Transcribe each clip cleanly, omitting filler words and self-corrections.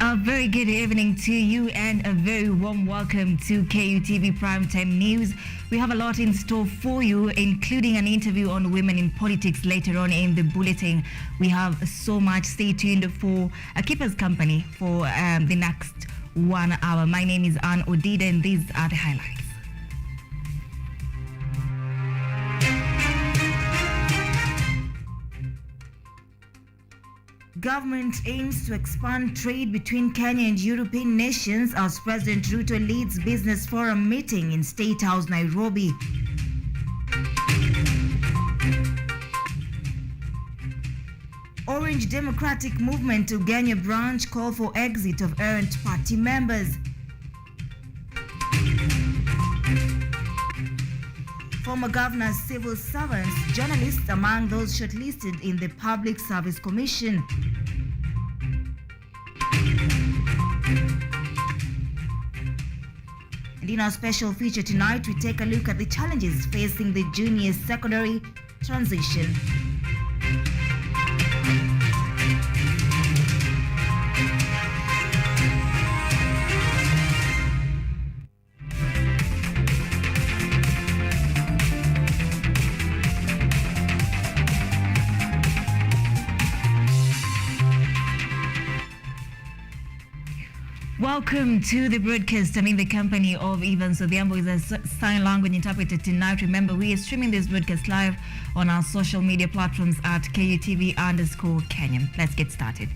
A very good evening to you and a very warm welcome to KUTV Primetime News. We have a lot in store for you, including an interview on women in politics later on in the bulletin. We have so much. Stay tuned for a keeper's company for the next 1 hour. My name is ODIDA and these are the highlights. Government aims to expand trade between Kenya and European nations as President Ruto leads Business Forum meeting in State House, Nairobi. Orange Democratic Movement Ugenya branch call for exit of errant party members. Former governors, civil servants, journalists among those shortlisted in the Public Service Commission. And in our special feature tonight, we take a look at the challenges facing the junior secondary transition. Welcome to the broadcast. I'm in the company of Evans Odhiambo, is a sign language interpreter tonight. Remember, we are streaming this broadcast live on our social media platforms at KUTV_Kenya. Let's get started.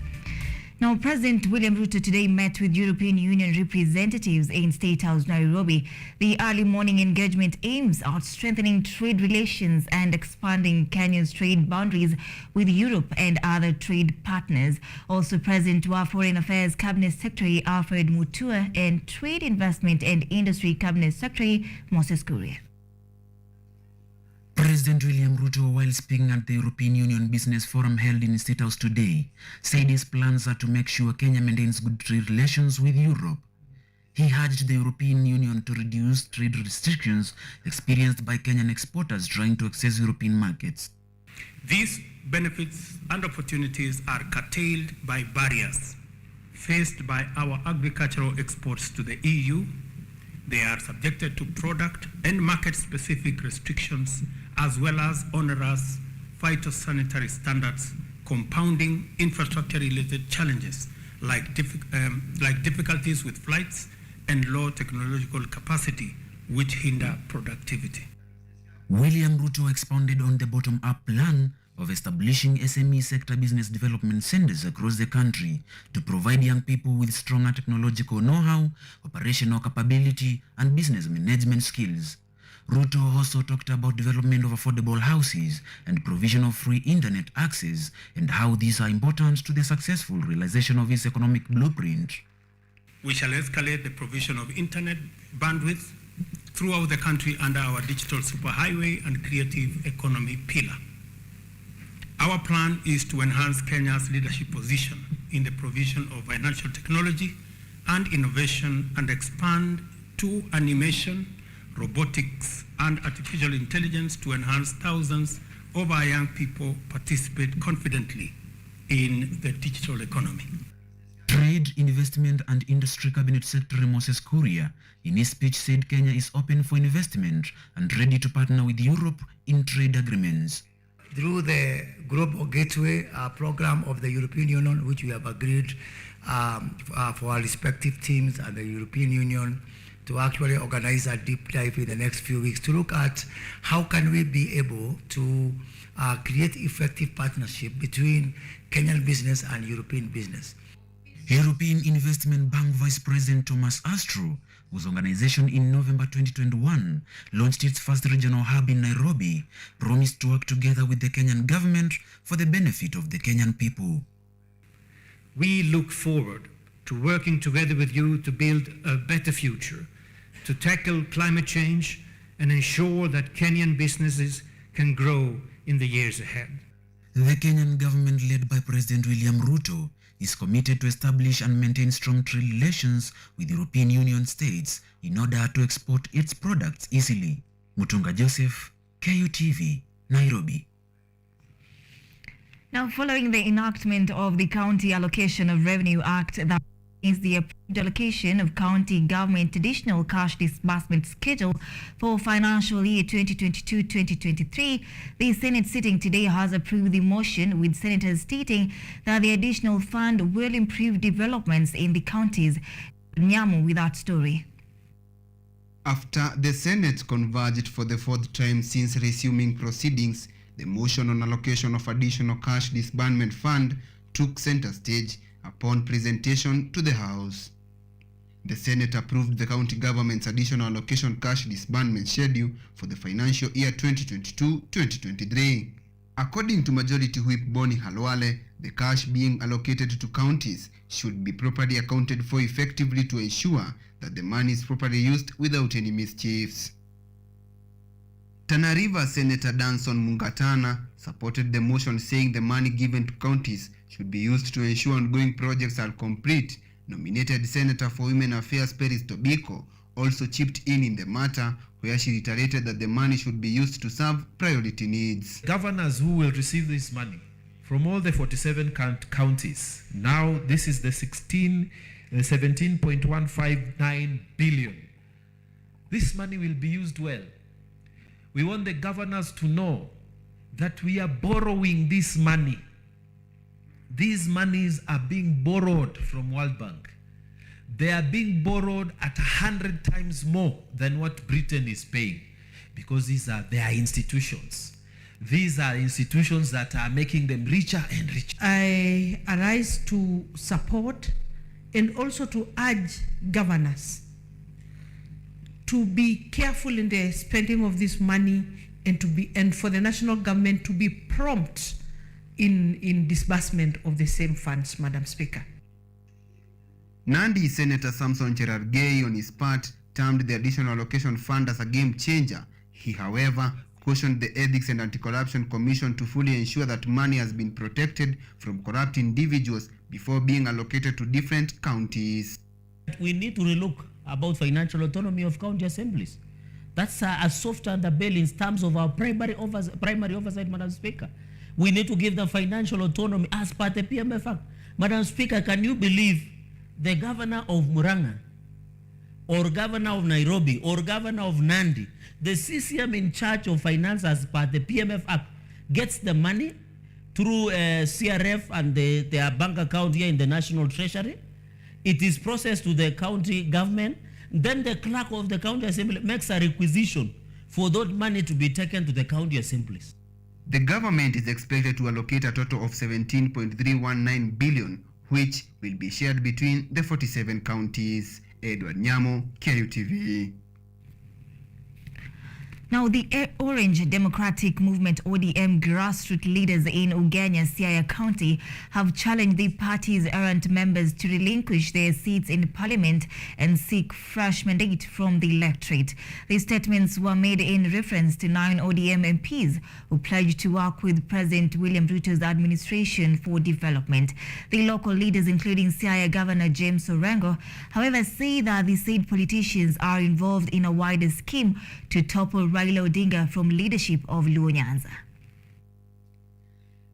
Now, President William Ruto today met with European Union representatives in State House, Nairobi. The early morning engagement aims at strengthening trade relations and expanding Kenya's trade boundaries with Europe and other trade partners. Also present were Foreign Affairs Cabinet Secretary Alfred Mutua and Trade Investment and Industry Cabinet Secretary Moses Kuria. President William Ruto, while speaking at the European Union Business Forum held in State House today, said his plans are to make sure Kenya maintains good trade relations with Europe. He urged the European Union to reduce trade restrictions experienced by Kenyan exporters trying to access European markets. These benefits and opportunities are curtailed by barriers faced by our agricultural exports to the EU. They are subjected to product and market-specific restrictions as well as onerous phytosanitary standards, compounding infrastructure-related challenges like difficulties with flights and low technological capacity, which hinder productivity. William Ruto expounded on the bottom-up plan of establishing SME sector business development centers across the country to provide young people with stronger technological know-how, operational capability, and business management skills. Ruto also talked about development of affordable houses and provision of free internet access and how these are important to the successful realization of his economic blueprint. We shall escalate the provision of internet bandwidth throughout the country under our digital superhighway and creative economy pillar. Our plan is to enhance Kenya's leadership position in the provision of financial technology and innovation and expand to animation, robotics, and artificial intelligence to enhance thousands of our young people participate confidently in the digital economy. Trade, Investment and Industry Cabinet Secretary Moses Kuria in his speech said Kenya is open for investment and ready to partner with Europe in trade agreements. Through the Global Gateway program of the European Union, which we have agreed for our respective teams and the European Union to actually organize a deep dive in the next few weeks to look at how can we be able to create effective partnership between Kenyan business and European business. European Investment Bank Vice President Thomas Astro, whose organization in November 2021 launched its first regional hub in Nairobi, promised to work together with the Kenyan government for the benefit of the Kenyan people. We look forward to working together with you to build a better future, to tackle climate change and ensure that Kenyan businesses can grow in the years ahead. The Kenyan government, led by President William Ruto, is committed to establish and maintain strong trade relations with European Union states in order to export its products easily. Mutunga Joseph, KUTV, Nairobi. Now, following the enactment of the County Allocation of Revenue Act that is the approved allocation of county government additional cash disbursement schedule for financial year 2022-2023. The Senate sitting today has approved the motion, with senators stating that the additional fund will improve developments in the counties. Nyamu with that story. After the Senate converged for the fourth time since resuming proceedings, the motion on allocation of additional cash disbursement fund took center stage upon presentation to the House. The Senate approved the county government's additional allocation cash disbursement schedule for the financial year 2022-2023. According to Majority Whip Boni Halwale, the cash being allocated to counties should be properly accounted for effectively to ensure that the money is properly used without any mischiefs. Tana River Senator Danson Mungatana supported the motion, saying the money given to counties should be used to ensure ongoing projects are complete. Nominated Senator for Women Affairs Peris Tobiko also chipped in the matter, where she reiterated that the money should be used to serve priority needs. Governors who will receive this money from all the 47 counties, now this is the 17.159 billion. This money will be used well. We want the governors to know that we are borrowing this money. These monies are being borrowed from World Bank. They are being borrowed at 100 times more than what Britain is paying, because they are institutions. These are institutions that are making them richer and richer. I arise to support and also to urge governors to be careful in the spending of this money, and for the national government to be prompt in disbursement of the same funds, Madam Speaker. Nandi Senator Samson Cherargei, on his part, termed the additional allocation fund as a game changer. He, however, cautioned the Ethics and Anti-Corruption Commission to fully ensure that money has been protected from corrupt individuals before being allocated to different counties. We need to relook about financial autonomy of county assemblies. That's a soft underbelly in terms of our primary oversight, Madam Speaker. We need to give them financial autonomy as per the PMF Act. Madam Speaker, can you believe the governor of Murang'a, or governor of Nairobi, or governor of Nandi, the CCM in charge of finance as per the PMF Act, gets the money through CRF and their bank account here in the National Treasury? It is processed to the county government. Then the clerk of the county assembly makes a requisition for that money to be taken to the county assemblies. The government is expected to allocate a total of 17.319 billion, which will be shared between the 47 counties. Edward Nyamo, KUTV. Now, the Orange Democratic Movement ODM grassroots leaders in Ugenya, Siaya County have challenged the party's errant members to relinquish their seats in Parliament and seek fresh mandate from the electorate. These statements were made in reference to 9 ODM MPs who pledged to work with President William Ruto's administration for development. The local leaders, including Siaya Governor James Orengo, however, say that the said politicians are involved in a wider scheme to topple Raila Odinga from leadership of Luo Nyanza.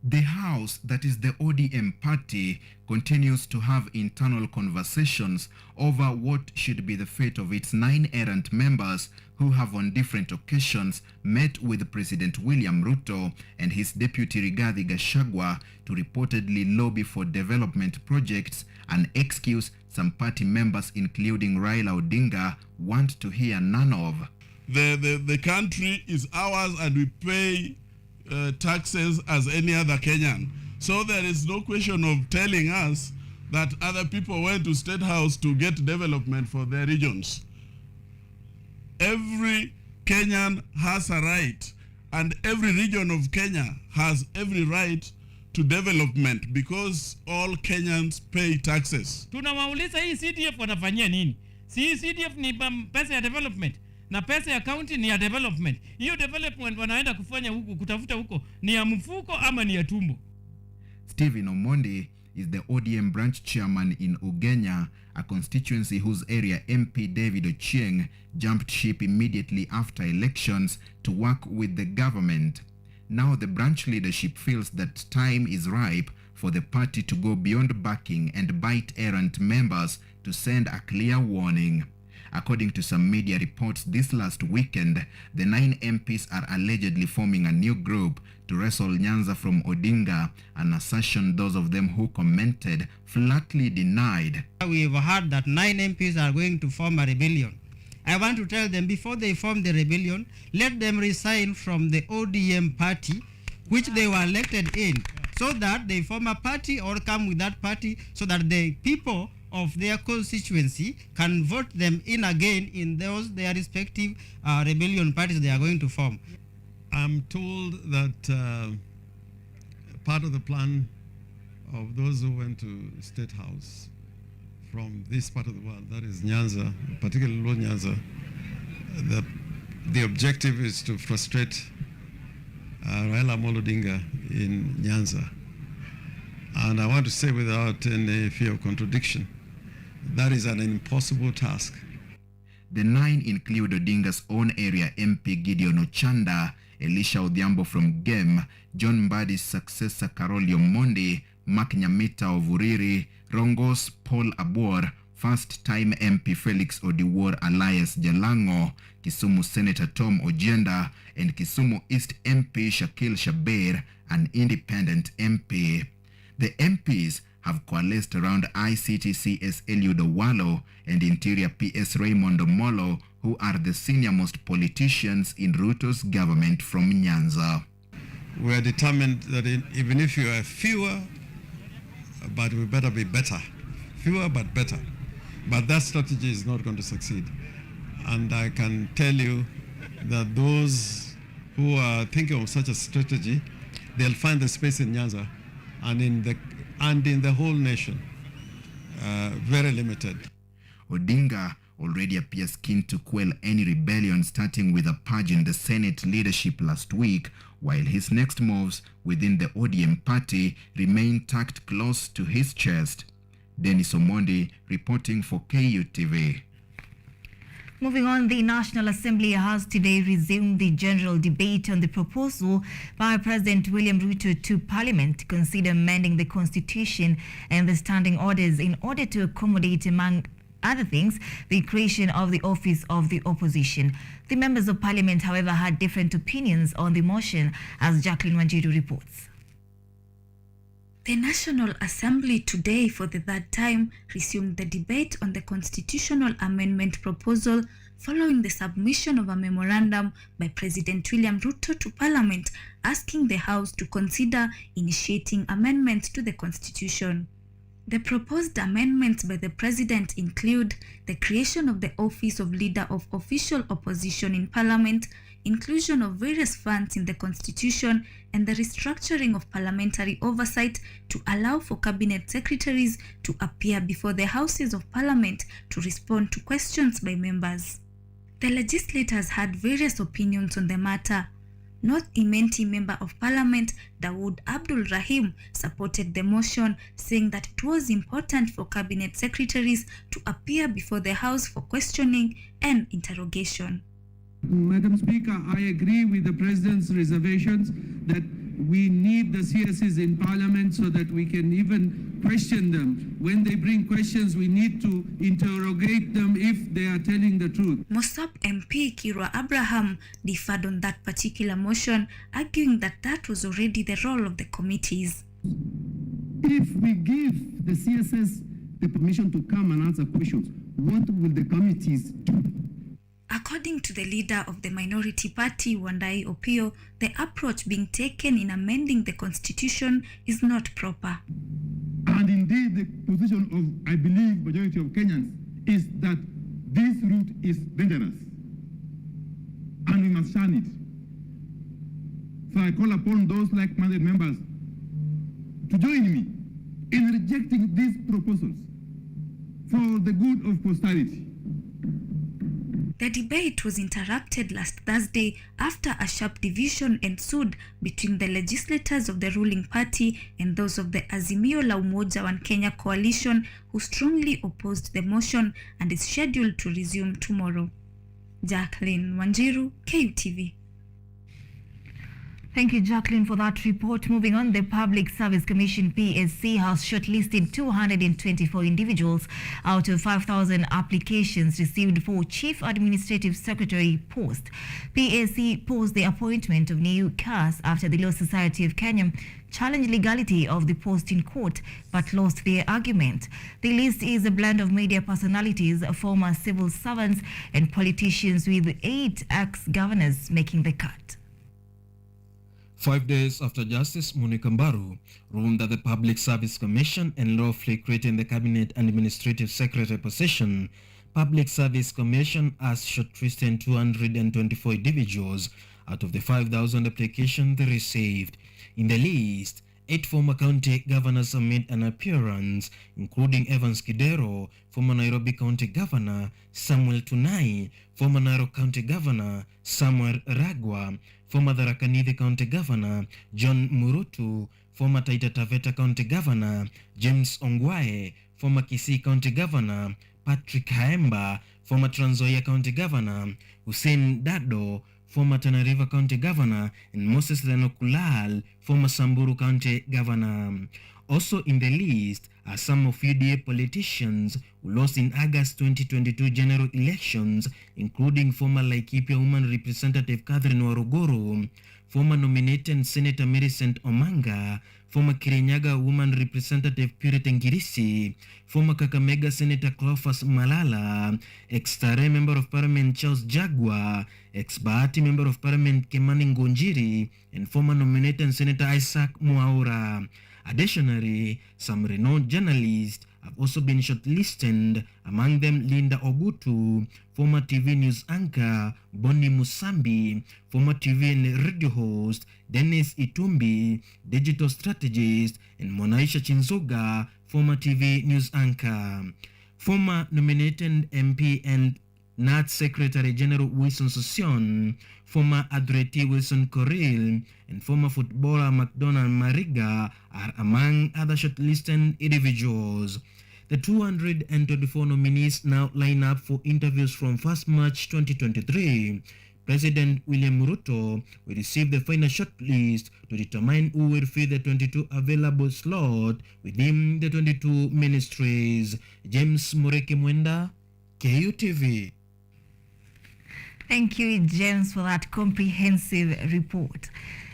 The House, that is the ODM party, continues to have internal conversations over what should be the fate of its 9 errant members who have on different occasions met with President William Ruto and his deputy Rigathi Gachagua to reportedly lobby for development projects, an excuse some party members, including Raila Odinga, want to hear none of. The country is ours and we pay taxes as any other Kenyan. So there is no question of telling us that other people went to State House to get development for their regions. Every Kenyan has a right, and every region of Kenya has every right to development because all Kenyans pay taxes. Tunawauliza hii CDF wanafanyia nini? Si CDF ni pesa ya development na pesa ya county ni ya development. Hiyo development wanaenda kufanya huku, kutafuta huko, ni ya mfuko ama ni ya tumbo? Stephen Omondi is the ODM branch chairman in Ugenya, a constituency whose area MP David Ochieng jumped ship immediately after elections to work with the government. Now the branch leadership feels that time is ripe for the party to go beyond backing and bite errant members to send a clear warning. According to some media reports this last weekend, the 9 MPs are allegedly forming a new group to wrestle Nyanza from Odinga, an assertion those of them who commented flatly denied. We've heard that 9 MPs are going to form a rebellion. I want to tell them, before they form the rebellion, let them resign from the ODM party, which they were elected in, so that they form a party or come with that party, so that the people of their constituency can vote them in again in their respective rebellion parties they are going to form. I'm told that part of the plan of those who went to State House from this part of the world, that is Nyanza, particularly Low Nyanza, the objective is to frustrate Raila Amolo Odinga in Nyanza. And I want to say without any fear of contradiction, that is an impossible task. The 9 include Odinga's own area MP Gideon Ochanda, Elisha Odhiambo from GEM, John Mbadi's successor Carol Omondi, Mark Nyamita of Uriri, Rongo's Paul Abor, first-time MP Felix Odiwuor Elias Jalango, Kisumu Senator Tom Ojenda, and Kisumu East MP Shakil Shaber, an independent MP. The MPs have coalesced around ICTC's Eliud Owalo and Interior PS Raymond Omolo, who are the senior-most politicians in Ruto's government from Nyanza. We are determined that even if you are fewer, but we better be better. Fewer but better. But that strategy is not going to succeed. And I can tell you that those who are thinking of such a strategy, they'll find the space in Nyanza and in the whole nation, very limited. Odinga already appears keen to quell any rebellion, starting with a purge in the Senate leadership last week, while his next moves within the ODM party remain tucked close to his chest. Dennis Omondi reporting for KUTV. Moving on, the National Assembly has today resumed the general debate on the proposal by President William Ruto to Parliament to consider amending the Constitution and the standing orders in order to accommodate, among other things, the creation of the office of the opposition. The members of Parliament, however, had different opinions on the motion, as Jacqueline Wanjiru reports. The National Assembly today, for the third time, resumed the debate on the constitutional amendment proposal following the submission of a memorandum by President William Ruto to Parliament asking the House to consider initiating amendments to the Constitution. The proposed amendments by the President include the creation of the Office of Leader of Official Opposition in Parliament, inclusion of various funds in the Constitution, and the restructuring of parliamentary oversight to allow for cabinet secretaries to appear before the Houses of Parliament to respond to questions by members. The legislators had various opinions on the matter. North Imenti Member of Parliament Dawood Abdul Rahim supported the motion, saying that it was important for cabinet secretaries to appear before the House for questioning and interrogation. Madam Speaker, I agree with the President's reservations that we need the CSs in Parliament so that we can even question them. When they bring questions, we need to interrogate them if they are telling the truth. Mosop MP Kirwa Abraham differed on that particular motion, arguing that that was already the role of the committees. If we give the CSs the permission to come and answer questions, what will the committees do? According to the leader of the minority party, Wandai Opio, the approach being taken in amending the constitution is not proper. And indeed, the position of, I believe, majority of Kenyans is that this route is dangerous and we must shun it. So I call upon those like-minded members to join me in rejecting these proposals for the good of posterity. The debate was interrupted last Thursday after a sharp division ensued between the legislators of the ruling party and those of the Azimio la Umoja One Kenya coalition, who strongly opposed the motion and is scheduled to resume tomorrow. Jacqueline Wanjiru, KUTV. Thank you, Jacqueline, for that report. Moving on, the Public Service Commission (PSC) has shortlisted 224 individuals out of 5,000 applications received for Chief Administrative Secretary post. PSC paused the appointment of new CAS after the Law Society of Kenya challenged legality of the post in court but lost their argument. The list is a blend of media personalities, former civil servants, and politicians, with 8 ex-governors making the cut. 5 days after Justice Monica Mbaru ruled that the Public Service Commission unlawfully creating the Cabinet and Administrative Secretary position, Public Service Commission has shortlisted 224 individuals out of the 5,000 applications they received. In the list, 8 former county governors have made an appearance, including Evans Kidero, former Nairobi County Governor, Samuel Tunai, former Narok County Governor, Samuel Ragwa, former Tharaka Nithi County Governor, John Murutu, former Taita Taveta County Governor, James Ongwae, former Kisii County Governor, Patrick Haemba, former Trans Nzoia County Governor, Hussein Dado, former Tana River County Governor, and Moses Lenokulal, former Samburu County Governor. Also in the list are some of UDA politicians who lost in August 2022 general elections, including former Laikipia Woman Representative Catherine Waruguru, former nominated Senator Millicent Omanga, former Kirinyaga Woman Representative Purity Ngirisi, former Kakamega Senator Cleophas Malala, ex-Tare Member of Parliament Charles Jagwa, ex-Bahati Member of Parliament Kimani Ngonjiri, and former nominated Senator Isaac Mwaura. Additionally, some renowned journalists have also been shortlisted, among them Linda Ogutu, former TV news anchor Bonnie Musambi, former TV and radio host Dennis Itumbi, digital strategist, and Monaisha Chinzoga, former TV news anchor. Former nominated MP and NAT Secretary General Wilson Sossion, former Adreti Wilson Coril, and former footballer McDonald Mariga are among other shortlisted individuals. The 224 nominees now line up for interviews from 1st March 2023. President William Ruto will receive the final shortlist to determine who will fill the 22 available slot within the 22 ministries. James Mureke Mwenda, KUTV. Thank you, James, for that comprehensive report.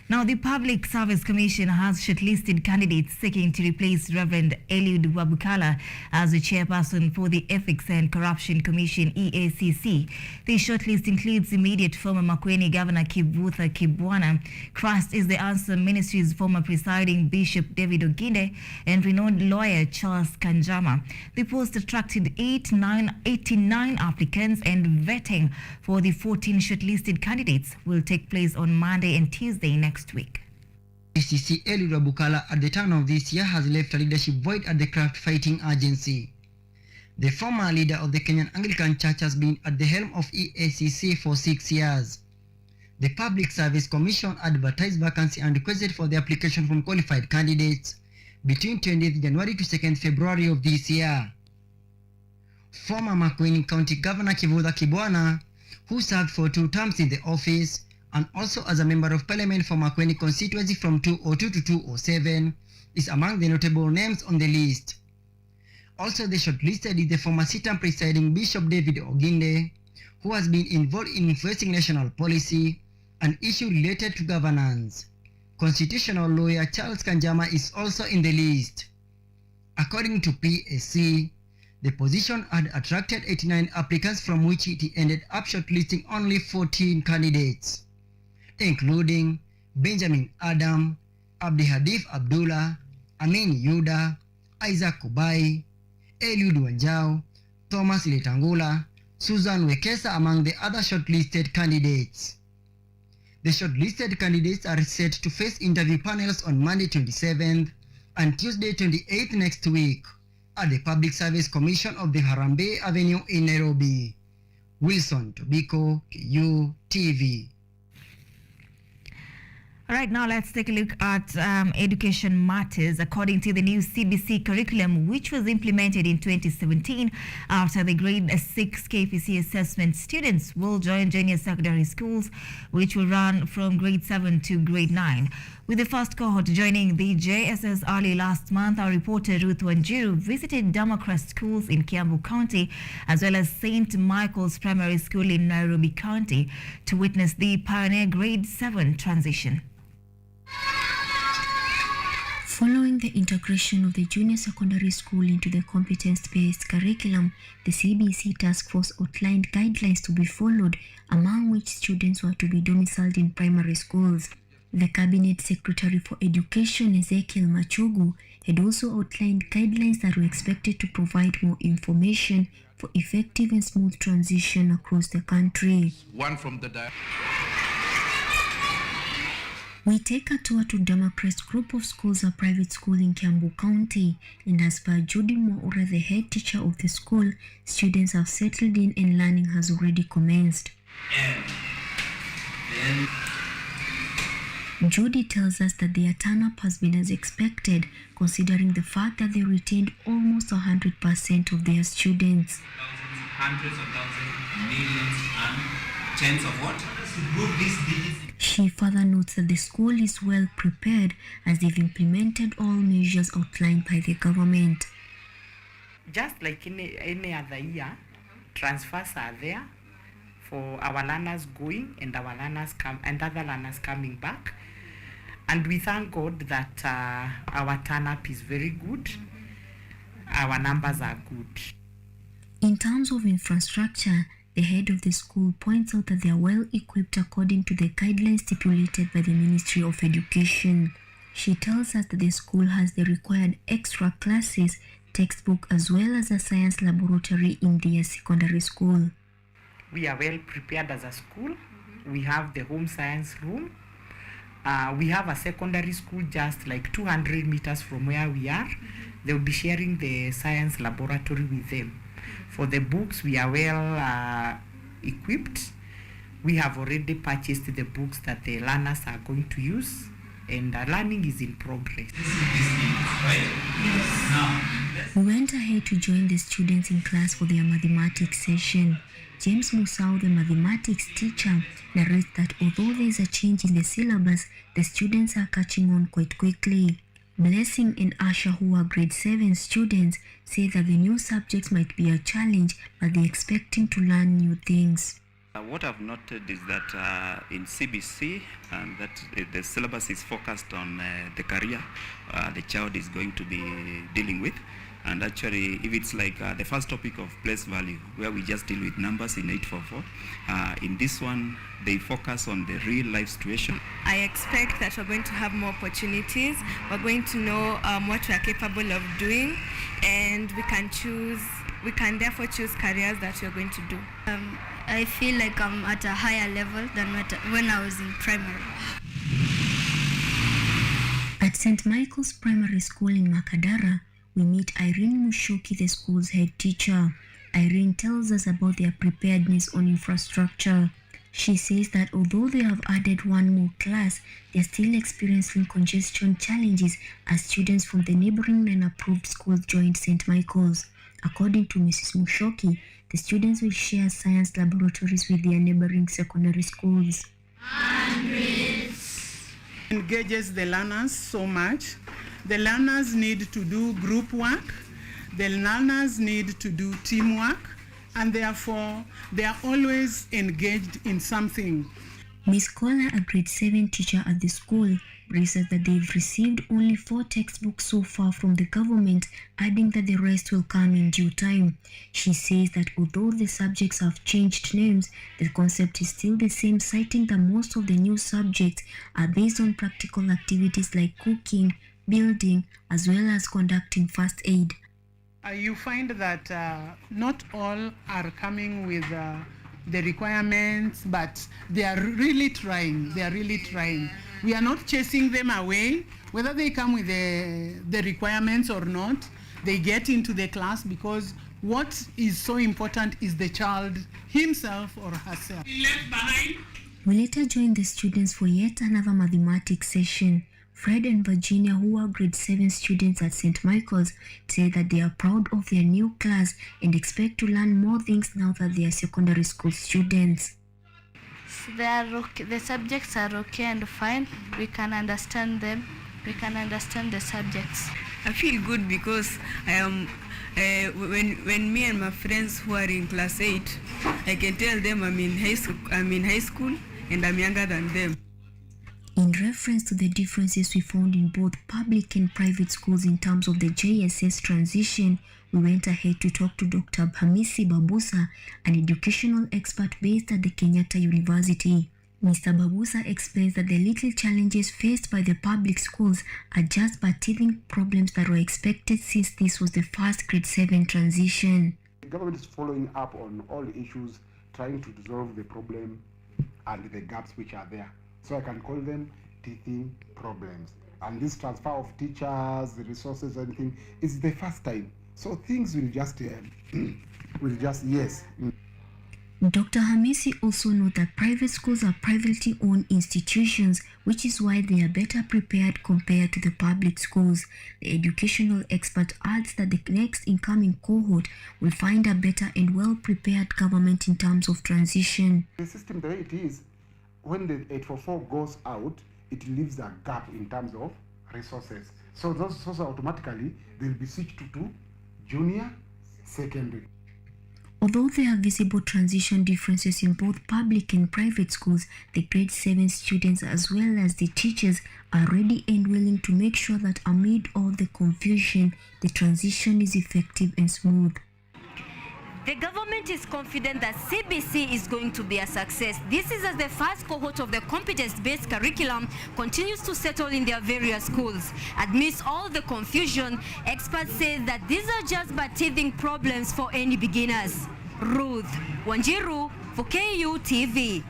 Now, the Public Service Commission has shortlisted candidates seeking to replace Reverend Eliud Wabukala as the chairperson for the Ethics and Corruption Commission, EACC. The shortlist includes immediate former Makueni Governor Kivutha Kibwana, Christ is the Answer Ministry's former presiding Bishop David Oginde, and renowned lawyer Charles Kanjama. The post attracted 89 applicants, and vetting for the 14 shortlisted candidates will take place on Monday and Tuesday next week. EACC Eliud Wabukala at the turn of this year has left a leadership void at the craft fighting agency. The former leader of the Kenyan Anglican Church has been at the helm of EACC for 6 years. The Public Service Commission advertised vacancy and requested for the application from qualified candidates between 20th January to 2nd February of this year. Former Makueni County Governor Kivutha Kibwana, who served for 2 terms in the office, and also as a member of parliament for Makueni constituency from 2002 to 2007, is among the notable names on the list. Also, the shortlisted is the former sit-term presiding Bishop David Oginde, who has been involved in influencing national policy and issues related to governance. Constitutional lawyer Charles Kanjama is also in the list. According to PSC, the position had attracted 89 applicants, from which it ended up shortlisting only 14 candidates, including Benjamin Adam, Abdihadif Abdullah, Amin Yuda, Isaac Kubai, Eliud Wanjau, Thomas Letangula, Susan Wekesa among the other shortlisted candidates. The shortlisted candidates are set to face interview panels on Monday 27th and Tuesday 28th next week at the Public Service Commission of the Harambee Avenue in Nairobi. Wilson Tobiko, KUTV. All right, now let's take a look at education matters. According to the new CBC curriculum, which was implemented in 2017 after the grade 6 KPC assessment, students will join junior secondary schools, which will run from grade 7 to grade 9. With the first cohort joining the JSS early last month, our reporter Ruth Wanjiru visited Democrat schools in Kiambu County as well as St. Michael's Primary School in Nairobi County to witness the pioneer grade 7 transition. Following the integration of the junior secondary school into the competence-based curriculum, the CBC task force outlined guidelines to be followed, among which students were to be domiciled in primary schools. The Cabinet Secretary for Education, Ezekiel Machugu, had also outlined guidelines that were expected to provide more information for effective and smooth transition across the country. One from the We take a tour to Democrat Group of Schools, a private school in Kiambu County, and as per Judy Moura, the head teacher of the school, students have settled in and learning has already commenced. Judy tells us that their turn-up has been as expected, considering the fact that they retained almost 100% of their students. Hundreds of thousands, millions, and tens of what? She further notes that the school is well prepared as they've implemented all measures outlined by the government. Just like any other year, transfers are there for our learners going and our learners and other learners coming back. And we thank God that our turn-up is very good. Our numbers are good. In terms of infrastructure, the head of the school points out that they are well equipped according to the guidelines stipulated by the Ministry of Education. She tells us that the school has the required extra classes, textbook, as well as a science laboratory in their secondary school. We are well prepared as a school. We have the home science room. We have a secondary school just like 200 meters from where we are. They'll be sharing the science laboratory with them. For the books, we are well equipped. We have already purchased the books that the learners are going to use, and learning is in progress. We went ahead to join the students in class for their mathematics session. James Musau, the mathematics teacher, narrates that although there is a change in the syllabus, the students are catching on quite quickly. Blessing and Asha, who are grade 7 students, say that the new subjects might be a challenge, but they're expecting to learn new things. What I've noted is that in CBC, that the syllabus is focused on the career the child is going to be dealing with. And actually, if it's like the first topic of place value, where we just deal with numbers in 844, in this one, they focus on the real life situation. I expect that we're going to have more opportunities. We're going to know what we are capable of doing, and we can therefore choose careers that we're going to do. I feel like I'm at a higher level than when I was in primary. At St. Michael's Primary School in Makadara, we meet Irene Mushoki, the school's head teacher. Irene tells us about their preparedness on infrastructure. She says that although they have added one more class, they are still experiencing congestion challenges as students from the neighboring and approved schools joined St. Michael's. According to Mrs. Mushoki, the students will share science laboratories with their neighboring secondary schools. Engages the learners so much. The learners need to do group work. The learners need to do teamwork, and therefore they are always engaged in something. Ms. Kola, a grade 7 teacher at the school, braces that they've received only 4 textbooks so far from the government, adding that the rest will come in due time. She says that although the subjects have changed names, the concept is still the same, citing that most of the new subjects are based on practical activities like cooking, building, as well as conducting first aid. You find that not all are coming with the requirements, but they are really trying. We are not chasing them away. Whether they come with the requirements or not, they get into the class, because what is so important is the child himself or herself. Left behind. We later joined the students for yet another mathematics session. Fred and Virginia, who are grade 7 students at St. Michael's, say that they are proud of their new class and expect to learn more things now that they are secondary school students. They are okay. The subjects are okay and fine. We can understand them. We can understand the subjects. I feel good because I am when me and my friends who are in class 8, I can tell them I'm in high school and I'm younger than them. In reference to the differences we found in both public and private schools in terms of the JSS transition, we went ahead to talk to Dr. Hamisi Babusa, an educational expert based at the Kenyatta University. Mr. Babusa explains that the little challenges faced by the public schools are just but teething problems that were expected since this was the first grade 7 transition. The government is following up on all issues, trying to resolve the problem and the gaps which are there. So I can call them teething problems. And this transfer of teachers, the resources, anything, is the first time. So things will just, yes. Dr. Hamisi also noted that private schools are privately owned institutions, which is why they are better prepared compared to the public schools. The educational expert adds that the next incoming cohort will find a better and well-prepared government in terms of transition. The system, the way it is, when the 844 goes out, it leaves a gap in terms of resources. So those resources automatically, they'll be switched to junior, secondary. Although there are visible transition differences in both public and private schools, the grade 7 students as well as the teachers are ready and willing to make sure that amid all the confusion, the transition is effective and smooth. The government is confident that CBC is going to be a success. This is as the first cohort of the competence-based curriculum continues to settle in their various schools. Amidst all the confusion, experts say that these are just but teething problems for any beginners. Ruth Wanjiru for KU TV.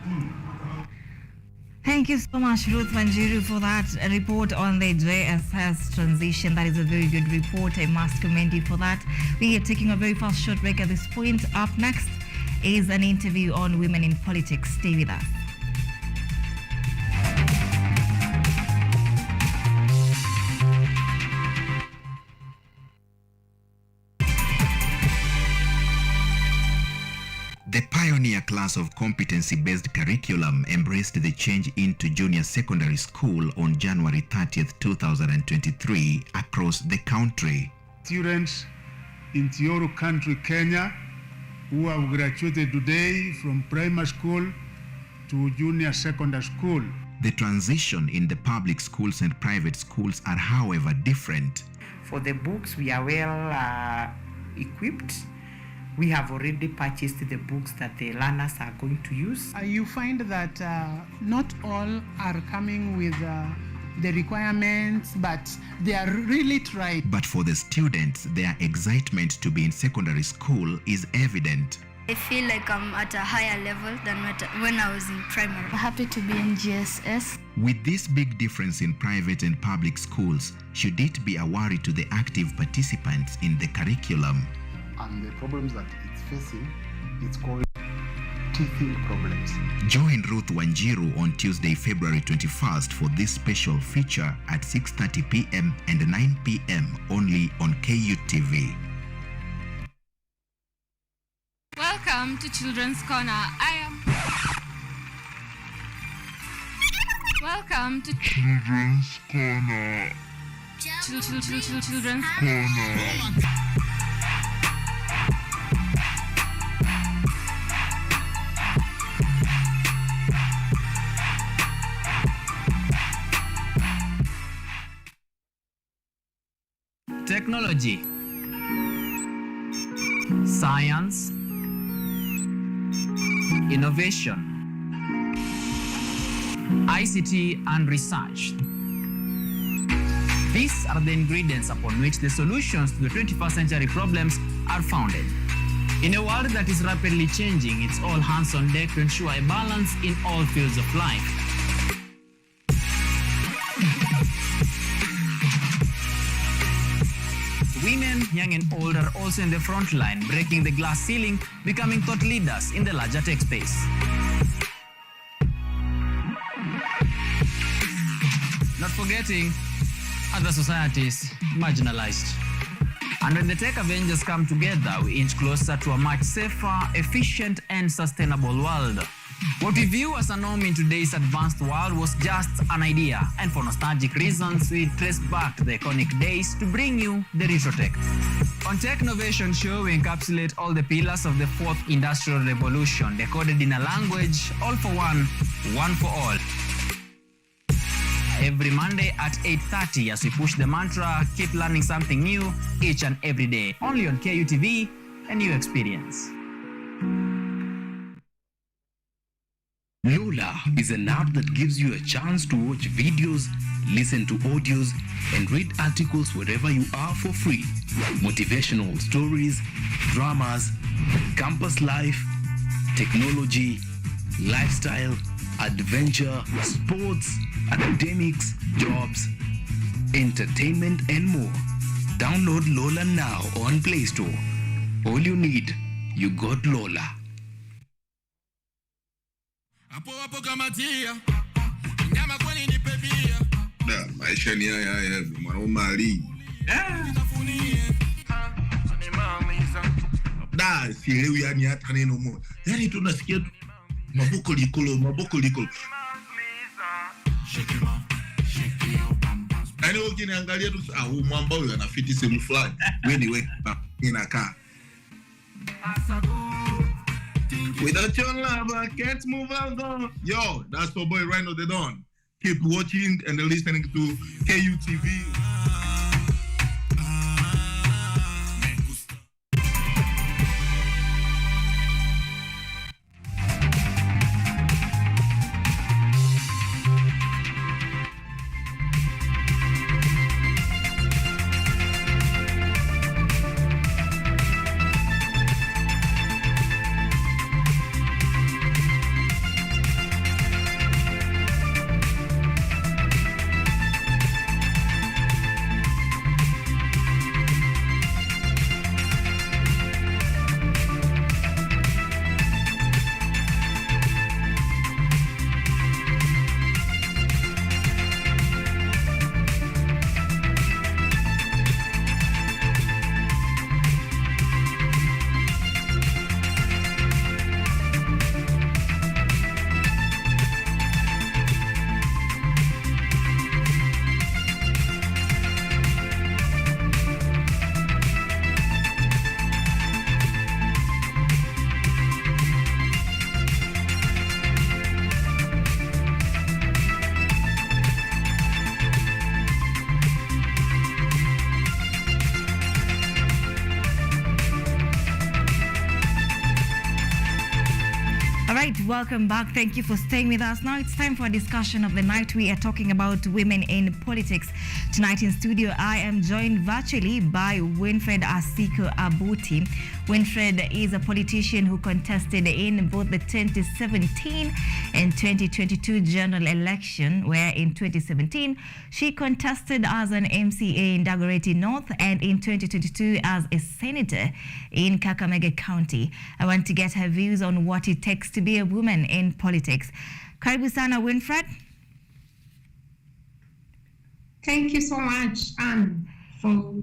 Thank you so much, Ruth Wanjiru, for that report on the JSS transition. That is a very good report. I must commend you for that. We are taking a very fast short break at this point. Up next is an interview on women in politics. Stay with us. The pioneer class of competency-based curriculum embraced the change into junior secondary school on January 30th, 2023 across the country. Students in Tioro country, Kenya, who have graduated today from primary school to junior secondary school. The transition in the public schools and private schools are, however, different. For the books, we are well equipped. We have already purchased the books that the learners are going to use. You find that not all are coming with the requirements, but they are really trying. But for the students, their excitement to be in secondary school is evident. I feel like I'm at a higher level than when I was in primary. I'm happy to be in GSS. With this big difference in private and public schools, should it be a worry to the active participants in the curriculum? And the problems that it's facing, it's called teething problems. Join Ruth Wanjiru on Tuesday, February 21st for this special feature at 6:30 p.m. and 9 p.m. only on KU TV. Welcome to Children's Corner. Welcome to Children's Corner. Children's Corner. Technology, science, innovation, ICT and research. These are the ingredients upon which the solutions to the 21st century problems are founded. In a world that is rapidly changing, it's all hands on deck to ensure a balance in all fields of life. Women, young and old, are also in the front line, breaking the glass ceiling, becoming thought leaders in the larger tech space. forgetting other societies marginalized. And when the Tech Avengers come together, we inch closer to a much safer, efficient, and sustainable world. What we view as a norm in today's advanced world was just an idea, and for nostalgic reasons, we trace back the iconic days to bring you the Retro Tech. On Tech Innovation Show, we encapsulate all the pillars of the fourth industrial revolution, decoded in a language, all for one for all. Every Monday at 8:30 as we push the mantra, keep learning something new each and every day. Only on KUTV, a new experience. Lola is an app that gives you a chance to watch videos, listen to audios, and read articles wherever you are for free. Motivational stories, dramas, campus life, technology, lifestyle, adventure, sports, academics, jobs, entertainment, and more. Download Lola now on Play Store. All you need, you got Lola. Maisha ni haya mwanaume ali. Sielewi yani hata neno moja. Yani tunasikia maboko likolo. Yani ukiniangalia tu mwamba huyu anafiti sehemu fulani. Wewe inakaa. Without your love, I can't move on. Yo, that's our boy Rhino the Don. Keep watching and listening to KUTV. Welcome back. Thank you for staying with us. Now it's time for a discussion of the night. We are talking about women in politics. Tonight in studio, I am joined virtually by Winfred Asiko Abuti. Winfred is a politician who contested in both the 2017 and 2022 general election, where in 2017, she contested as an MCA in Dagoretti North and in 2022 as a senator in Kakamega County. I want to get her views on what it takes to be a woman in politics. Karibu sana, Winfred. Thank you so much, Anne, for...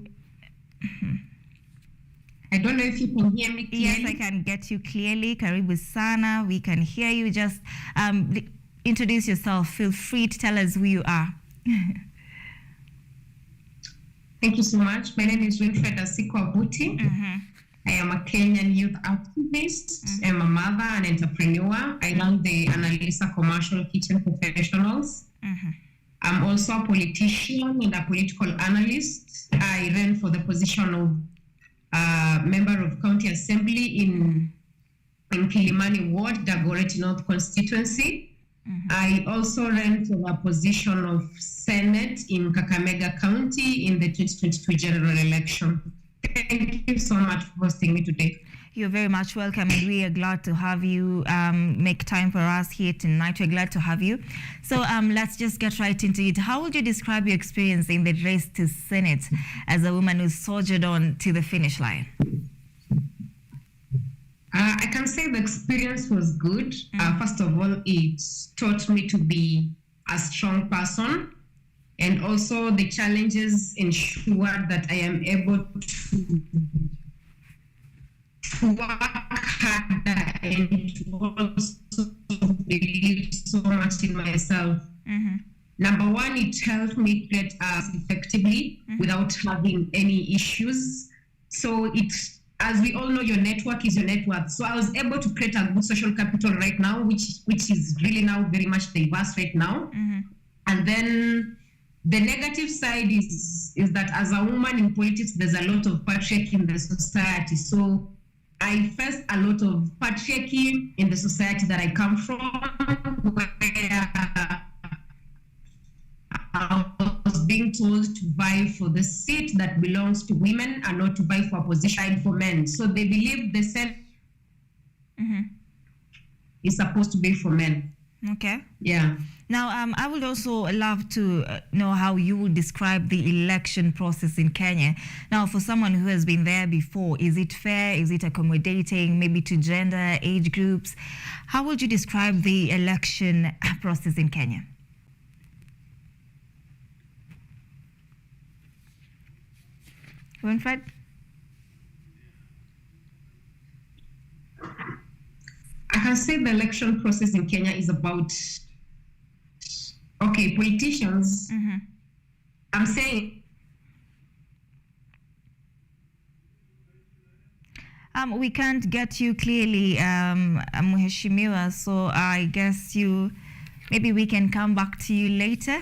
I don't know if you can hear me clearly. Yes, I can get you clearly. Karibu sana. We can hear you. Just introduce yourself. Feel free to tell us who you are. Thank you so much. My name is Winfred Asiko Abuti. I am a Kenyan youth activist. I'm a mother and entrepreneur. I run the Analisa Commercial Kitchen Professionals. I'm also a politician and a political analyst. I ran for the position of member of County Assembly in Kilimani Ward, Dagoretti North constituency. I also ran for a position of Senate in Kakamega County in the 2022 general election. Thank you so much for hosting me today. You're very much welcome, and we are glad to have you make time for us here tonight. We're glad to have you. So let's just get right into it. How would you describe your experience in the race to Senate as a woman who soldiered on to the finish line? I can say the experience was good. First of all, it taught me to be a strong person. and also the challenges ensure that I am able to work harder and to also believe so much in myself. Number one, it helped me create effectively without having any issues. So it's, as we all know, your network is your net worth. So I was able to create a good social capital right now, which is really now very much diverse right now. And then the negative side is that as a woman in politics, there's a lot of patriarchy in the society. So I faced a lot of patriarchy in the society that I come from, where I was being told to vie for the seat that belongs to women and not to vie for a position for men. So they believe the Senate is supposed to be for men. Okay. Yeah. Now, I would also love to know how you would describe the election process in Kenya. Now, for someone who has been there before, is it fair? Is it accommodating, maybe to gender, age groups? How would you describe the election process in Kenya? Winfred? I can say the election process in Kenya is about, okay, politicians. I'm saying. We can't get you clearly, Mheshimiwa, so I guess maybe we can come back to you later.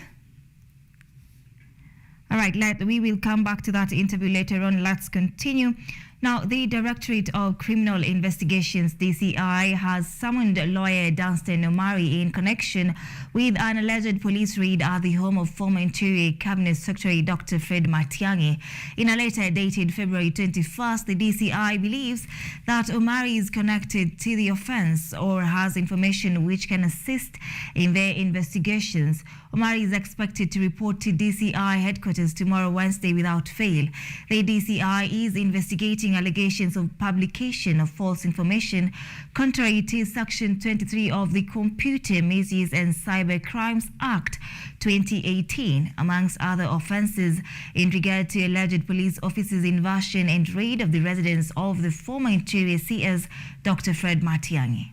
All right, we will come back to that interview later on. Let's continue. Now, the Directorate of Criminal Investigations, DCI, has summoned lawyer Dunstan Omari in connection with an alleged police raid at the home of former Interior Cabinet Secretary Dr. Fred Matiang'i. In a letter dated February 21st, the DCI believes that Omari is connected to the offense or has information which can assist in their investigations. Omari is expected to report to DCI headquarters tomorrow, Wednesday, without fail. The DCI is investigating allegations of publication of false information contrary to Section 23 of the Computer Misuse and Cyber Crimes Act 2018, amongst other offences, in regard to alleged police officers' invasion and raid of the residence of the former Interior CS Dr. Fred Matiang'i.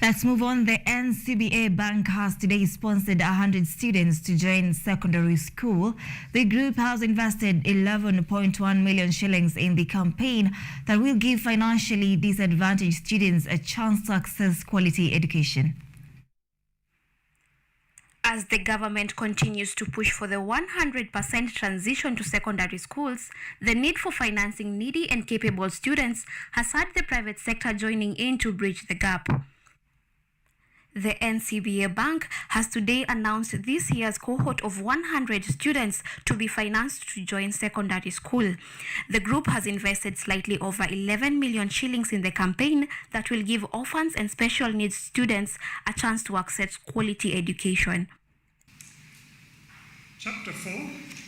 Let's move on. The NCBA Bank has today sponsored 100 students to join secondary school. The group has invested 11.1 million shillings in the campaign that will give financially disadvantaged students a chance to access quality education. As the government continues to push for the 100% transition to secondary schools, the need for financing needy and capable students has had the private sector joining in to bridge the gap. The NCBA Bank has today announced this year's cohort of 100 students to be financed to join secondary school. The group has invested slightly over 11 million shillings in the campaign that will give orphans and special needs students a chance to access quality education. Chapter 4,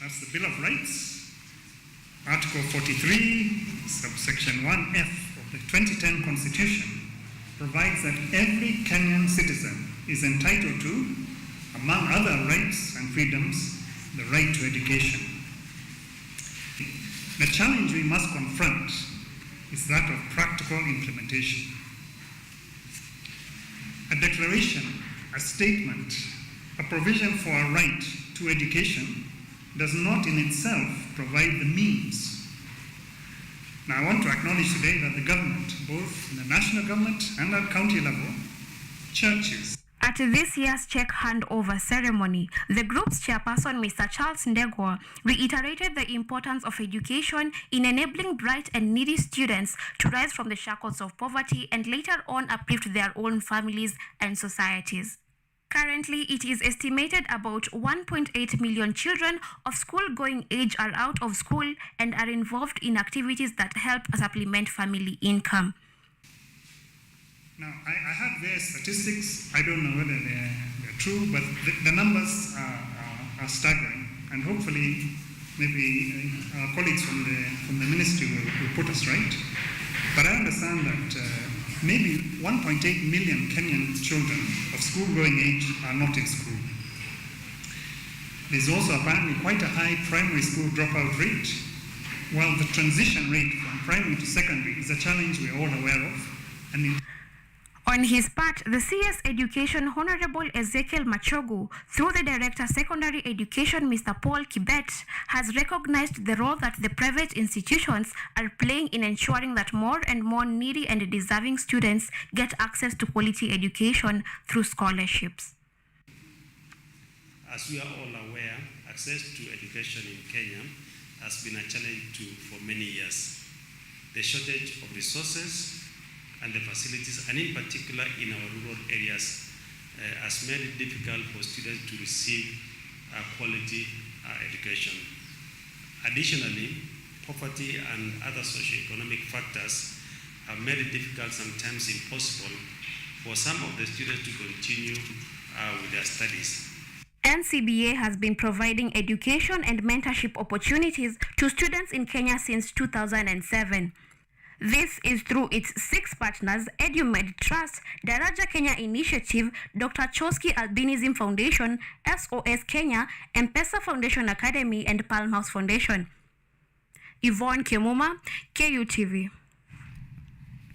that's the Bill of Rights, Article 43, subsection 1F of the 2010 Constitution, provides that every Kenyan citizen is entitled to, among other rights and freedoms, the right to education. The challenge we must confront is that of practical implementation. A declaration, a statement, a provision for a right to education does not in itself provide the means. Now, I want to acknowledge today that the government, both in the national government and at county level, churches, At this year's check handover ceremony, the group's chairperson, Mr. Charles Ndegwa, reiterated the importance of education in enabling bright and needy students to rise from the shackles of poverty and later on uplift their own families and societies. Currently, it is estimated about 1.8 million children of school-going age are out of school and are involved in activities that help supplement family income. Now, I have their statistics. I don't know whether they're true, but the numbers are staggering. And hopefully, maybe our colleagues from the ministry will put us right. But I understand that maybe 1.8 million Kenyan children of school-going age are not in school. There's also apparently quite a high primary school dropout rate, while the transition rate from primary to secondary is a challenge we're all aware of. On his part, the CS Education Honorable Ezekiel Machogu, through the Director Secondary Education Mr. Paul Kibet, has recognized the role that the private institutions are playing in ensuring that more and more needy and deserving students get access to quality education through scholarships. As we are all aware, access to education in Kenya has been a challenge for many years. The shortage of resources and the facilities, and in particular in our rural areas, has made it difficult for students to receive quality education. Additionally, poverty and other socio-economic factors have made it difficult, sometimes impossible, for some of the students to continue with their studies. NCBA has been providing education and mentorship opportunities to students in Kenya since 2007. This is through its 6 partners, EduMed Trust, Daraja Kenya Initiative, Dr. Chosky Albinism Foundation, SOS Kenya, M-Pesa Foundation Academy, and Palm House Foundation. Yvonne Kemuma, KUTV.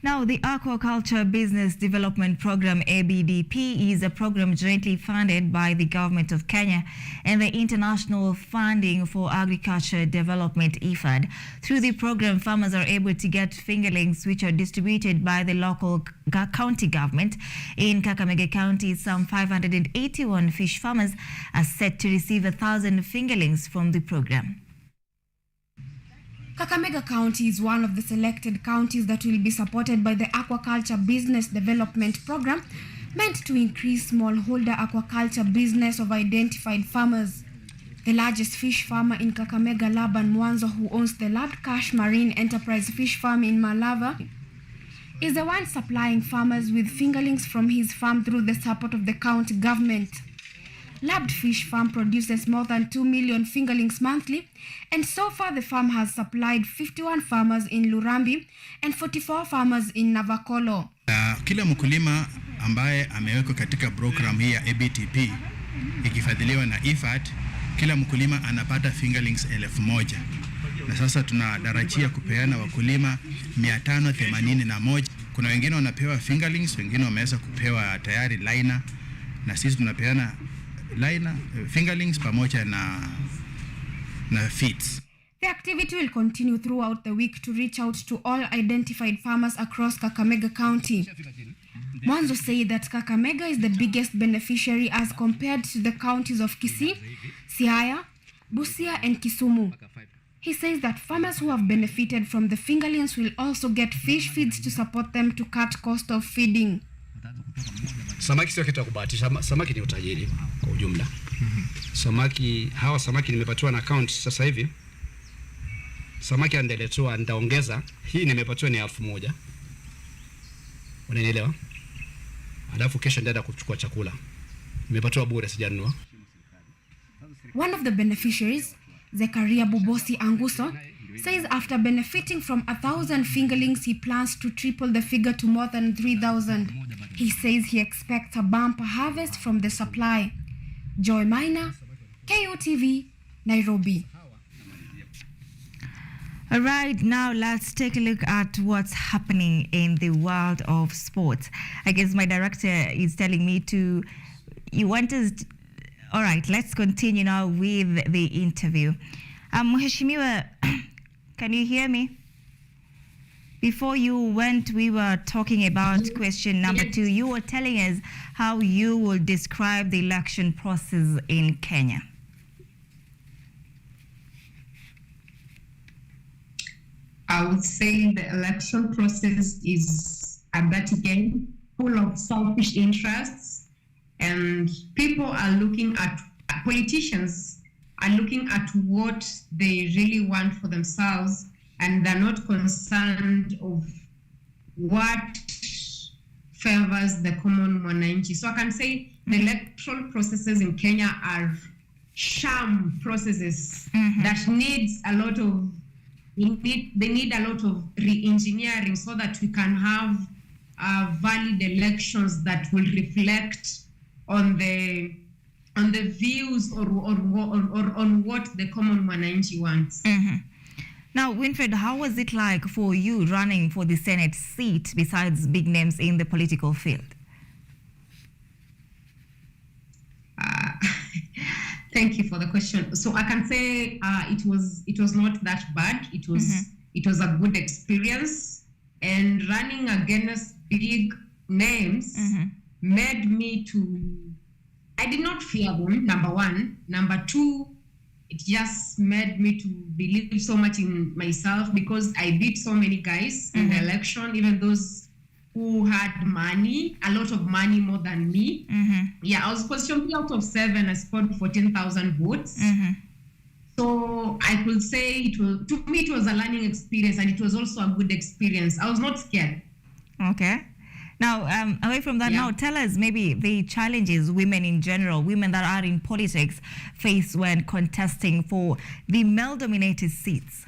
Now, the Aquaculture Business Development Program, ABDP, is a program jointly funded by the Government of Kenya and the International Funding for Agriculture Development, IFAD. Through the program, farmers are able to get fingerlings which are distributed by the local county government. In Kakamega County, some 581 fish farmers are set to receive 1,000 fingerlings from the program. Kakamega County is one of the selected counties that will be supported by the Aquaculture Business Development Program, meant to increase smallholder aquaculture business of identified farmers. The largest fish farmer in Kakamega, Laban Mwanzo, who owns the Labbed Cash Marine Enterprise Fish Farm in Malava, is the one supplying farmers with fingerlings from his farm through the support of the county government. Labbed Fish Farm produces more than 2 million fingerlings monthly, and so far the farm has supplied 51 farmers in Lurambi and 44 farmers in Navakolo. Kila mkulima ambaye amewekwa katika program hii ya ABTP ikifadhiliwa na IFAD, kila mkulima anapata fingerlings 1,000. Na sasa tunadarajia kupeana wakulima 581. Kuna wengine wanapewa fingerlings, wengine wameweza kupewa tayari liner, na sisi tunapeana liner, fingerlings pamoja na feeds. The activity will continue throughout the week to reach out to all identified farmers across Kakamega County. Mwanzo said that Kakamega is the biggest beneficiary as compared to the counties of Kisii, Siaya, Busia, and Kisumu. He says that farmers who have benefited from the fingerlings will also get fish feeds to support them to cut cost of feeding. Samaki sio kitu ya kubahatisha, samaki ni utajiri kwa ujumla. Samaki nimepatiwa na account sasa hivi. Samaki andeletua ndaongeza, hii nimepatiwa ni 1,000. Unanielewa? Alafu kesho ndaenda kuchukua chakula. Nimepatiwa bure, sijanunua. One of the beneficiaries, Zekaria Bubosi Anguso, says after benefiting from 1,000 fingerlings, he plans to triple the figure to more than 3,000. He says he expects a bumper harvest from the supply. Joy Minor, KUTV, Nairobi. All right, now let's take a look at what's happening in the world of sports. I guess my director is telling me to, you want us to, all right, let's continue now with the interview. Mheshimiwa, can you hear me? before you went, we were talking about question number 2. You were telling us how you will describe the election process in Kenya. I would say the election process is a dirty game full of selfish interests, and people are looking at, politicians are looking at what they really want for themselves, and they're not concerned of what favors the common mwananchi. So I can say the electoral processes in Kenya are sham processes that needs a lot of they need a lot of re-engineering so that we can have valid elections that will reflect on the views or on what the common mwananchi wants. Now, Winfred, how was it like for you running for the Senate seat besides big names in the political field? Thank you for the question. So I can say it was not that bad. It was a good experience, and running against big names made me to. I did not fear them. Number one. Number two, it just made me to believe so much in myself because I beat so many guys in the election, even those who had money, a lot of money more than me. Yeah, I was position 3 out of 7. I scored 14,000 votes. So I could say to me it was a learning experience, and it was also a good experience. I was not scared. Okay. Now, away from that, now tell us maybe the challenges women in general, women that are in politics, face when contesting for the male-dominated seats.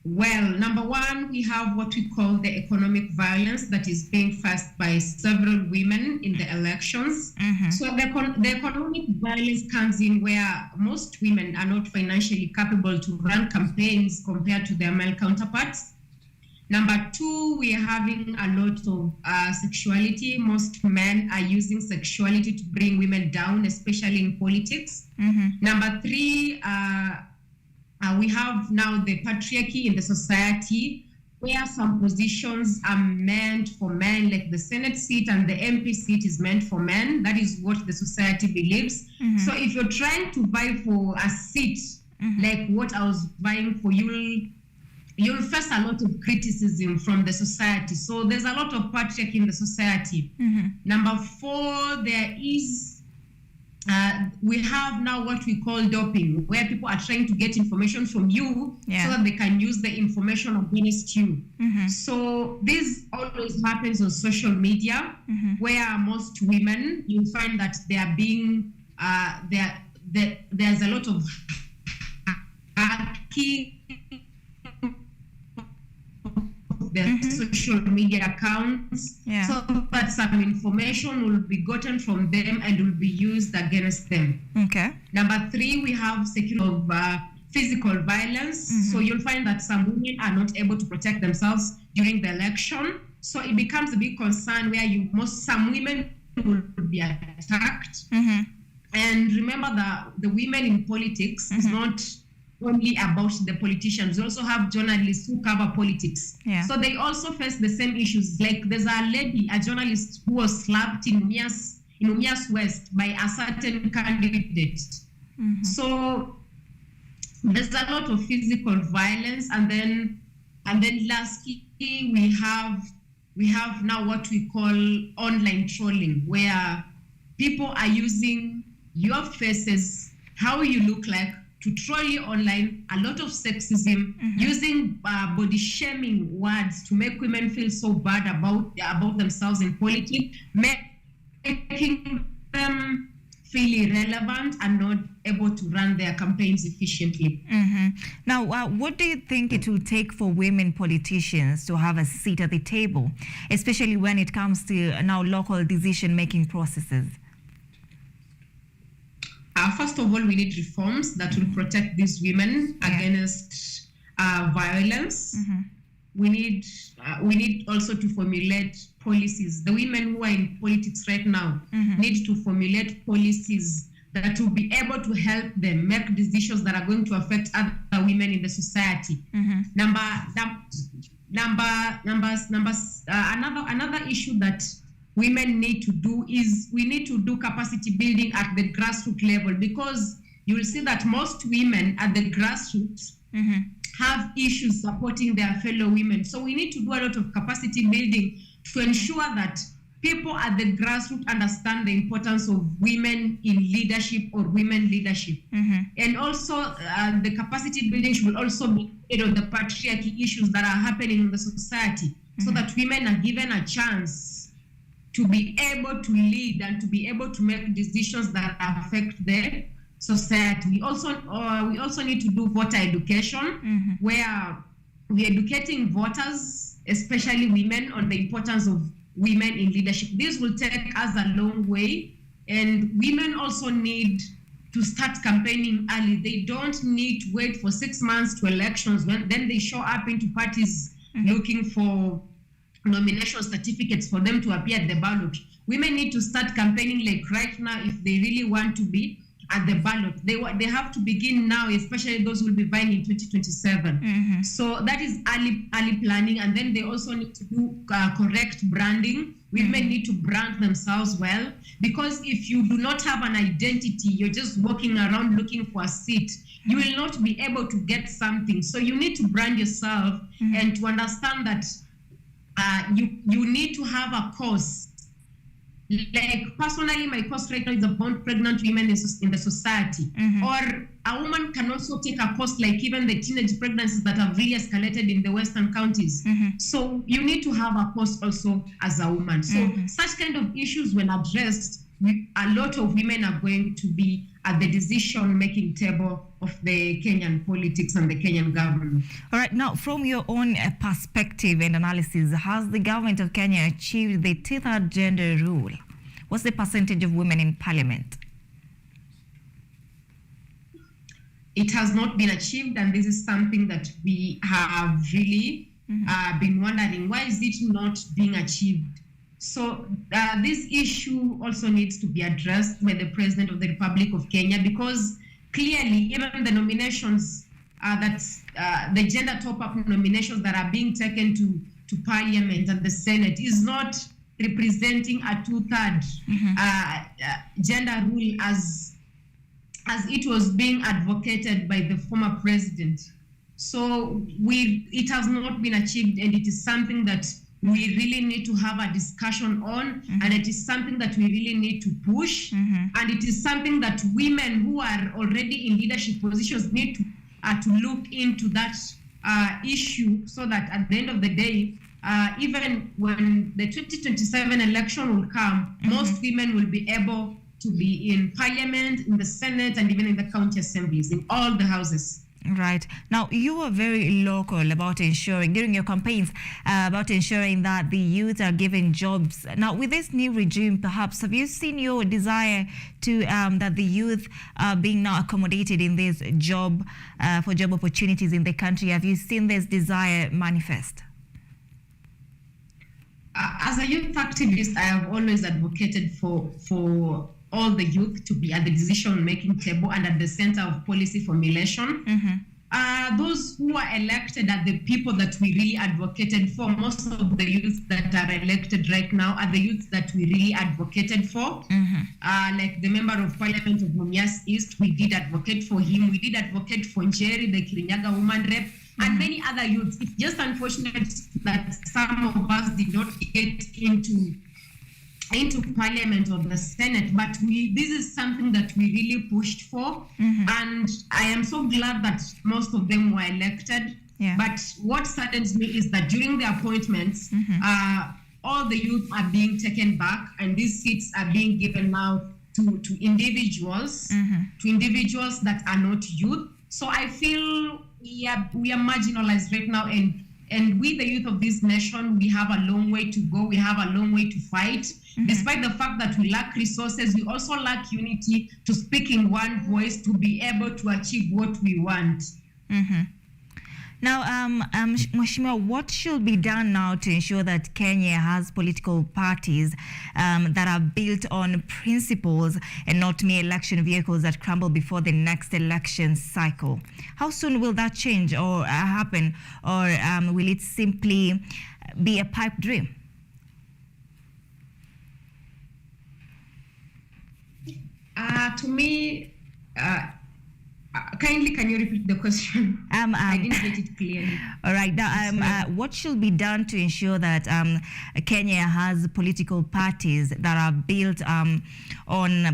Well, number one, we have what we call the economic violence that is being faced by several women in the elections. So the economic violence comes in where most women are not financially capable to run campaigns compared to their male counterparts. Number two, we are having a lot of sexuality. Most men are using sexuality to bring women down, especially in politics. Number three, we have now the patriarchy in the society, where some positions are meant for men, like the Senate seat and the MP seat is meant for men. That is what the society believes. So if you're trying to vie for a seat, like what I was vying for, you'll face a lot of criticism from the society. So there's a lot of patriarchy in the society. Number four, there is we have now what we call doping, where people are trying to get information from you so that they can use the information against you. So this always happens on social media, where most women, you find that they are being, there's a lot of hacking the social media accounts, so that some information will be gotten from them and will be used against them. Okay. Number three, we have security of physical violence. So you'll find that some women are not able to protect themselves during the election. So it becomes a big concern where some women will be attacked. And remember that the women in politics is not only about the politicians. We also have journalists who cover politics. So they also face the same issues. Like there's a journalist who was slapped in Umias West by a certain candidate. So there's a lot of physical violence, and then lastly we have now what we call online trolling, where people are using your faces, how you look like, to troll you online. A lot of sexism, using body shaming words to make women feel so bad about themselves in politics, making them feel irrelevant and not able to run their campaigns efficiently. Now, what do you think it will take for women politicians to have a seat at the table, especially when it comes to now local decision-making processes? First of all, we need reforms that will protect these women against violence. We need also to formulate policies. The women who are in politics right now need to formulate policies that will be able to help them make decisions that are going to affect other women in the society. Another issue that women need to do is we need to do capacity building at the grassroots level, because you will see that most women at the grassroots have issues supporting their fellow women. So we need to do a lot of capacity building to ensure that people at the grassroots understand the importance of women in leadership or women leadership. And also the capacity building should also be on the patriarchy issues that are happening in the society, so that women are given a chance to be able to lead and to be able to make decisions that affect their society. We also need to do voter education, where we're educating voters, especially women, on the importance of women in leadership. This will take us a long way, and women also need to start campaigning early. They don't need to wait for 6 months to elections when then they show up into parties looking for nomination certificates for them to appear at the ballot. Women need to start campaigning like right now if they really want to be at the ballot. They have to begin now, especially those who will be vying in 2027. So that is early planning, and then they also need to do correct branding. Women need to brand themselves well, because if you do not have an identity, you're just walking around looking for a seat, you will not be able to get something. So you need to brand yourself and to understand that you need to have a cause. Like personally, my course right now is about pregnant women in the society. Or a woman can also take a course like even the teenage pregnancies that have really escalated in the western counties. So you need to have a course also as a woman. So such kind of issues, when addressed, a lot of women are going to be at the decision-making table of the Kenyan politics and the Kenyan government. All right, now from your own perspective and analysis, has the government of Kenya achieved the two-third gender rule? What's the percentage of women in parliament? It has not been achieved, and this is something that we have really been wondering, why is it not being achieved? So this issue also needs to be addressed by the President of the Republic of Kenya, because clearly even the nominations the gender top-up nominations that are being taken to Parliament and the Senate is not representing a two-third gender rule as it was being advocated by the former president. So it has not been achieved, and it is something that we really need to have a discussion on, and it is something that we really need to push, and it is something that women who are already in leadership positions need to look into that issue, so that at the end of the day, even when the 2027 election will come, most women will be able to be in Parliament, in the Senate, and even in the county assemblies, in all the houses. Right. Now, you were very local about ensuring, during your campaigns, about ensuring that the youth are given jobs. Now, with this new regime, perhaps, have you seen your desire to, that the youth are being now accommodated in this job, for job opportunities in the country? Have you seen this desire manifest? As a youth activist, I have always advocated for all the youth to be at the decision-making table and at the center of policy formulation. Those who are elected are the people that we really advocated for. Most of the youth that are elected right now are the youth that we really advocated for. Like the member of parliament of Mumias East, we did advocate for him. We did advocate for Njeri, the Kirinyaga woman rep, and many other youths. It's just unfortunate that some of us did not get into Parliament or the Senate, but this is something that we really pushed for, and I am so glad that most of them were elected. But what saddens me is that during the appointments, all the youth are being taken back, and these seats are being given now to individuals, that are not youth. So I feel we are marginalized right now, and we, the youth of this nation, we have a long way to go. We have a long way to fight. Despite the fact that we lack resources, we also lack unity to speak in one voice to be able to achieve what we want. Now, Mheshimiwa, what should be done now to ensure that Kenya has political parties that are built on principles and not mere election vehicles that crumble before the next election cycle? How soon will that change or happen, or will it simply be a pipe dream? To me, kindly can you repeat the question? I didn't get it clearly. All right. Now, what should be done to ensure that Kenya has political parties that are built on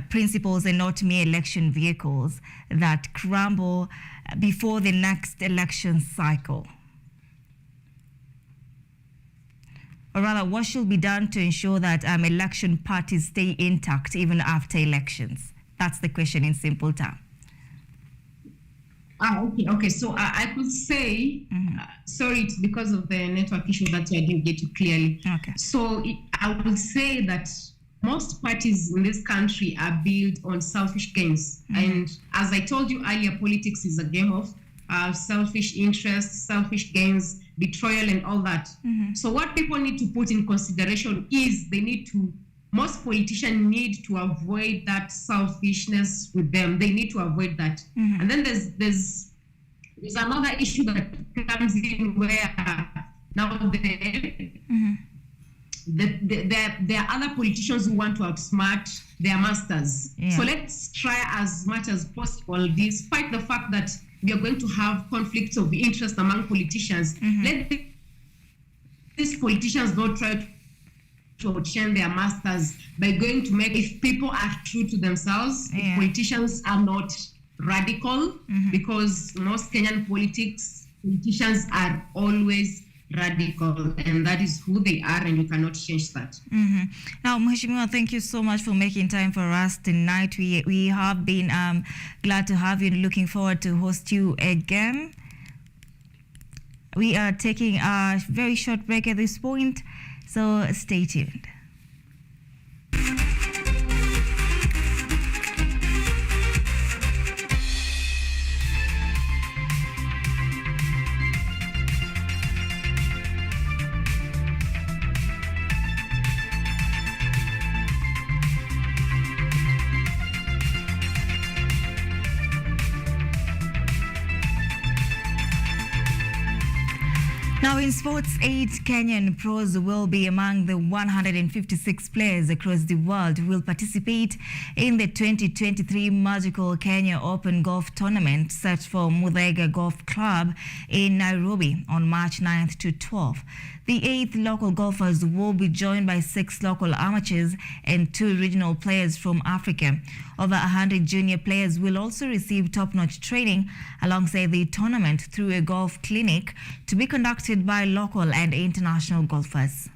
principles and not mere election vehicles that crumble before the next election cycle? Or rather, what should be done to ensure that election parties stay intact even after elections? That's the question in simple terms. Okay. So I could say, sorry, it's because of the network issue that I didn't get it clearly. Okay. So I would say that most parties in this country are built on selfish gains. And as I told you earlier, politics is a game of selfish interests, selfish gains, betrayal, and all that. So what people need to put in consideration is most politicians need to avoid that selfishness with them. They need to avoid that. And then there's another issue that comes in where now there are other politicians who want to outsmart their masters. Yeah. So let's try as much as possible, despite the fact that we are going to have conflicts of interest among politicians. Let these politicians not try to outshine their masters by going to make, if people are true to themselves, if politicians are not radical, because most Kenyan politicians are always radical, and that is who they are, and you cannot change that. Now, Mheshimiwa, thank you so much for making time for us tonight. We have been glad to have you, looking forward to host you again. We are taking a very short break at this point, so stay tuned. Now in sports, 8 Kenyan pros will be among the 156 players across the world who will participate in the 2023 Magical Kenya Open Golf Tournament set for Muthaiga Golf Club in Nairobi on March 9th to 12th. The 8 local golfers will be joined by 6 local amateurs and 2 regional players from Africa. Over 100 junior players will also receive top-notch training alongside the tournament through a golf clinic to be conducted by local and international golfers.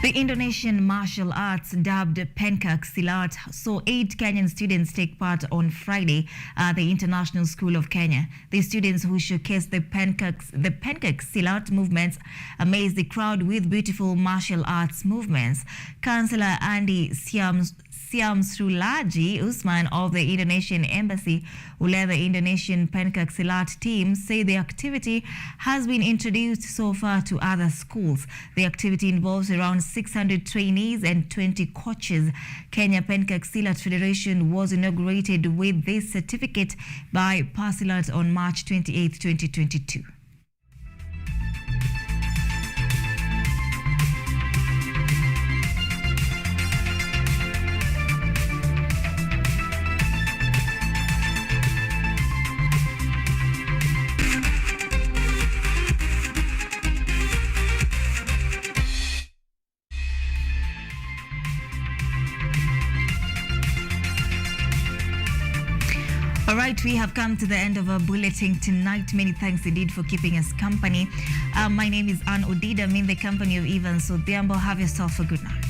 The Indonesian martial arts, dubbed Pencak Silat, saw 8 Kenyan students take part on Friday at the International School of Kenya. The students who showcased the Pencak Silat movements amazed the crowd with beautiful martial arts movements. Councillor Andy Siamsrulaji Usman of the Indonesian Embassy, who led the Indonesian Pencak Silat team, say the activity has been introduced so far to other schools. The activity involves around 600 trainees and 20 coaches. Kenya Pencak Silat Federation was inaugurated with this certificate by Pasilat on March 28, 2022. All right, we have come to the end of our bulletin tonight. Many thanks indeed for keeping us company. My name is ODIDA. I'm in the company of Ivan Sodiambo. Have yourself a good night.